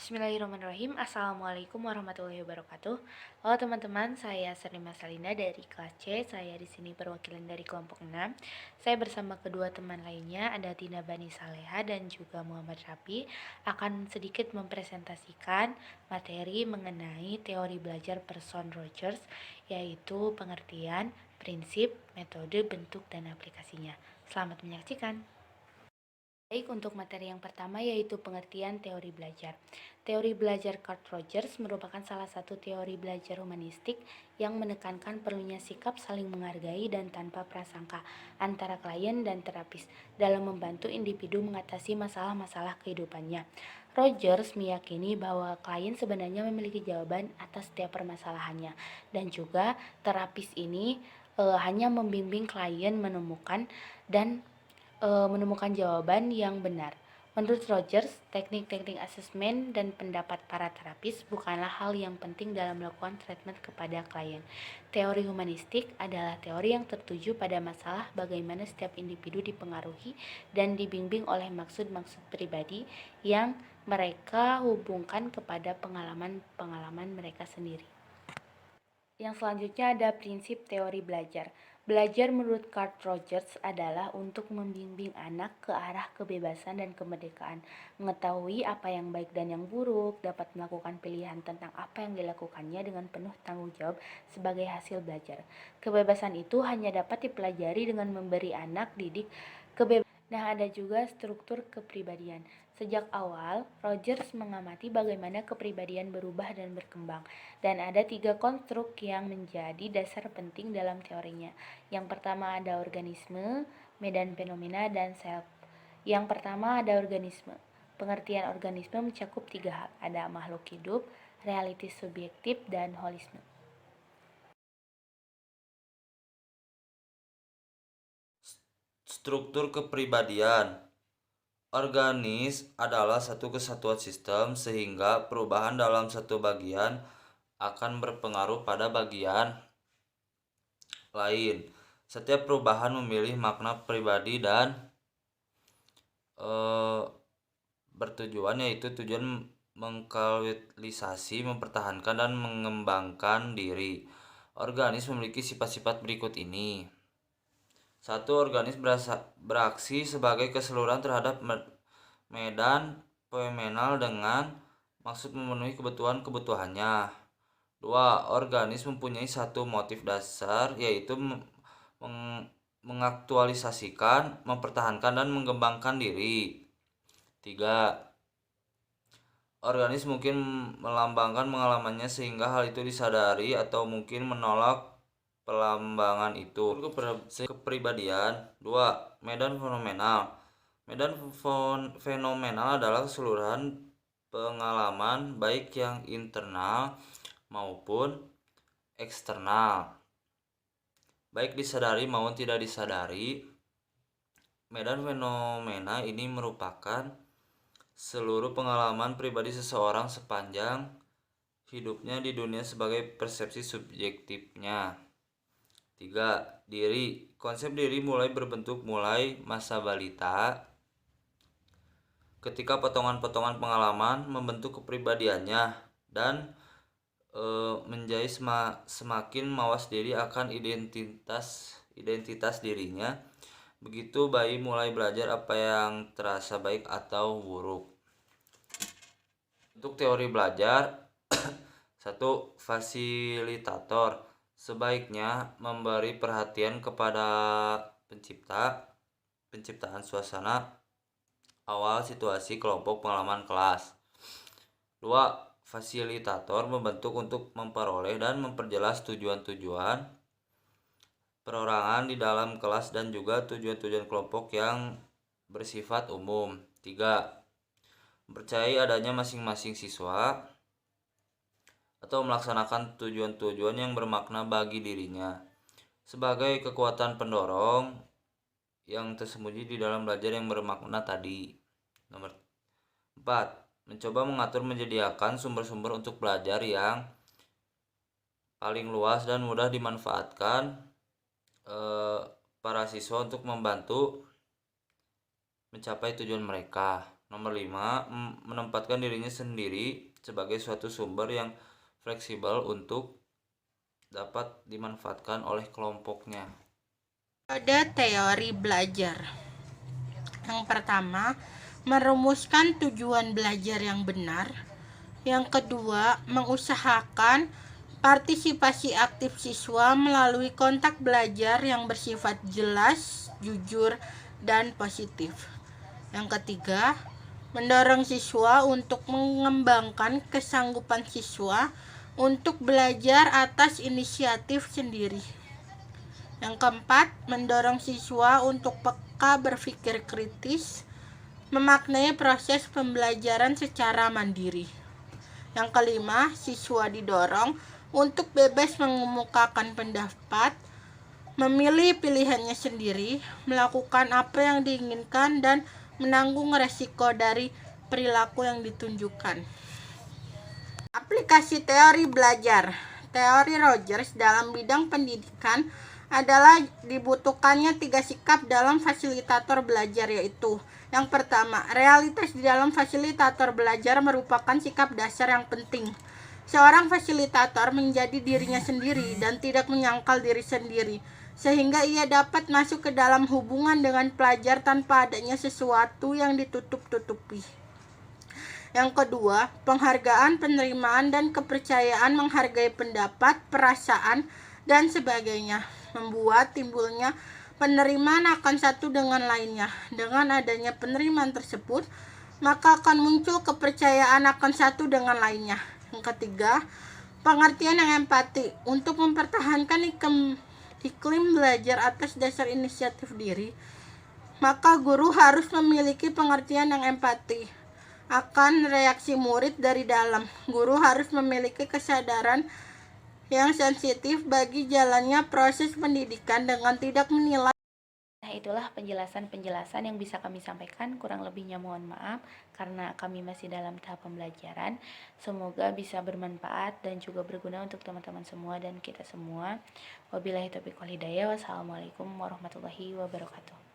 Bismillahirrahmanirrahim. Assalamualaikum warahmatullahi wabarakatuh. Halo teman-teman, saya Sernima Salina dari kelas C. Saya di sini perwakilan dari kelompok 6. Saya bersama kedua teman lainnya, ada Tina Bani Saleha dan juga Muhammad Rapi, akan sedikit mempresentasikan materi mengenai teori belajar person Rogers, yaitu pengertian, prinsip, metode, bentuk, dan aplikasinya. Selamat menyaksikan. Baik, untuk materi yang pertama yaitu pengertian teori belajar. Teori belajar Carl Rogers merupakan salah satu teori belajar humanistik yang menekankan perlunya sikap saling menghargai dan tanpa prasangka antara klien dan terapis dalam membantu individu mengatasi masalah-masalah kehidupannya. Rogers meyakini bahwa klien sebenarnya memiliki jawaban atas setiap permasalahannya dan juga terapis ini hanya membimbing klien menemukan jawaban yang benar. Menurut Rogers, teknik-teknik asesmen dan pendapat para terapis bukanlah hal yang penting dalam melakukan treatment kepada klien. Teori humanistik adalah teori yang tertuju pada masalah bagaimana setiap individu dipengaruhi dan dibimbing oleh maksud-maksud pribadi yang mereka hubungkan kepada pengalaman-pengalaman mereka sendiri. Yang selanjutnya ada prinsip teori belajar. Belajar menurut Carl Rogers adalah untuk membimbing anak ke arah kebebasan dan kemerdekaan, mengetahui apa yang baik dan yang buruk, dapat melakukan pilihan tentang apa yang dilakukannya dengan penuh tanggung jawab sebagai hasil belajar. Kebebasan itu hanya dapat dipelajari dengan memberi anak didik kebebasan. Nah, ada juga struktur kepribadian. Sejak awal, Rogers mengamati bagaimana kepribadian berubah dan berkembang, dan ada 3 konstruk yang menjadi dasar penting dalam teorinya. Yang pertama ada organisme, medan fenomena, dan self. Yang pertama ada organisme. Pengertian organisme mencakup 3 hal, ada makhluk hidup, realitas subjektif, dan holisme. Struktur kepribadian. Organis adalah satu kesatuan sistem sehingga perubahan dalam satu bagian akan berpengaruh pada bagian lain. Setiap perubahan memilih makna pribadi dan bertujuan, yaitu tujuan mengkapitalisasi, mempertahankan, dan mengembangkan diri. Organis memiliki sifat-sifat berikut ini. 1. Organis beraksi sebagai keseluruhan terhadap medan fenomenal dengan maksud memenuhi kebutuhannya. 2. Organis mempunyai satu motif dasar, yaitu mengaktualisasikan, mempertahankan, dan mengembangkan diri. 3. Organis mungkin melambangkan pengalamannya sehingga hal itu disadari atau mungkin menolak pelambangan itu. Kepribadian. 2. Medan fenomenal. Medan fenomenal adalah keseluruhan pengalaman baik yang internal maupun eksternal, baik disadari maupun tidak disadari. Medan fenomena ini merupakan seluruh pengalaman pribadi seseorang sepanjang hidupnya di dunia sebagai persepsi subjektifnya. 3. Diri. Konsep diri mulai berbentuk mulai masa balita, ketika potongan-potongan pengalaman membentuk kepribadiannya dan menjadi semakin mawas diri akan identitas dirinya. Begitu bayi mulai belajar apa yang terasa baik atau buruk. Untuk teori belajar. 1. Fasilitator. Sebaiknya memberi perhatian kepada penciptaan suasana awal situasi kelompok pengalaman kelas. 2. Fasilitator membentuk untuk memperoleh dan memperjelas tujuan-tujuan perorangan di dalam kelas dan juga tujuan-tujuan kelompok yang bersifat umum. 3. Mempercayai adanya masing-masing siswa atau melaksanakan tujuan-tujuan yang bermakna bagi dirinya sebagai kekuatan pendorong yang tersembunyi di dalam belajar yang bermakna tadi. Nomor 4. Mencoba mengatur menyediakan sumber-sumber untuk belajar yang paling luas dan mudah dimanfaatkan para siswa untuk membantu mencapai tujuan mereka. Nomor 5, menempatkan dirinya sendiri sebagai suatu sumber yang fleksibel untuk dapat dimanfaatkan oleh kelompoknya. Ada teori belajar. Yang pertama, merumuskan tujuan belajar yang benar. Yang kedua, mengusahakan partisipasi aktif siswa melalui kontak belajar yang bersifat jelas, jujur, dan positif. Yang ketiga, mendorong siswa untuk mengembangkan kesanggupan siswa untuk belajar atas inisiatif sendiri. Yang keempat, mendorong siswa untuk peka berpikir kritis, memaknai proses pembelajaran secara mandiri. Yang kelima, siswa didorong untuk bebas mengemukakan pendapat, memilih pilihannya sendiri, melakukan apa yang diinginkan, dan menanggung resiko dari perilaku yang ditunjukkan. Aplikasi teori belajar. Teori Rogers dalam bidang pendidikan adalah dibutuhkannya 3 sikap dalam fasilitator belajar, yaitu: yang pertama, realitas di dalam fasilitator belajar merupakan sikap dasar yang penting. Seorang fasilitator menjadi dirinya sendiri dan tidak menyangkal diri sendiri, sehingga ia dapat masuk ke dalam hubungan dengan pelajar tanpa adanya sesuatu yang ditutup-tutupi. Yang kedua, penghargaan, penerimaan, dan kepercayaan menghargai pendapat, perasaan, dan sebagainya, membuat timbulnya penerimaan akan satu dengan lainnya. Dengan adanya penerimaan tersebut, maka akan muncul kepercayaan akan satu dengan lainnya. Yang ketiga, pengertian yang empati. Untuk mempertahankan iklim belajar atas dasar inisiatif diri, maka guru harus memiliki pengertian yang empati akan reaksi murid dari dalam. Guru harus memiliki kesadaran yang sensitif bagi jalannya proses pendidikan dengan tidak menilai. Nah, itulah penjelasan-penjelasan yang bisa kami sampaikan. Kurang lebihnya mohon maaf karena kami masih dalam tahap pembelajaran. Semoga bisa bermanfaat dan juga berguna untuk teman-teman semua dan kita semua. Wabillahi taufiq wal hidayah. Wassalamualaikum warahmatullahi wabarakatuh.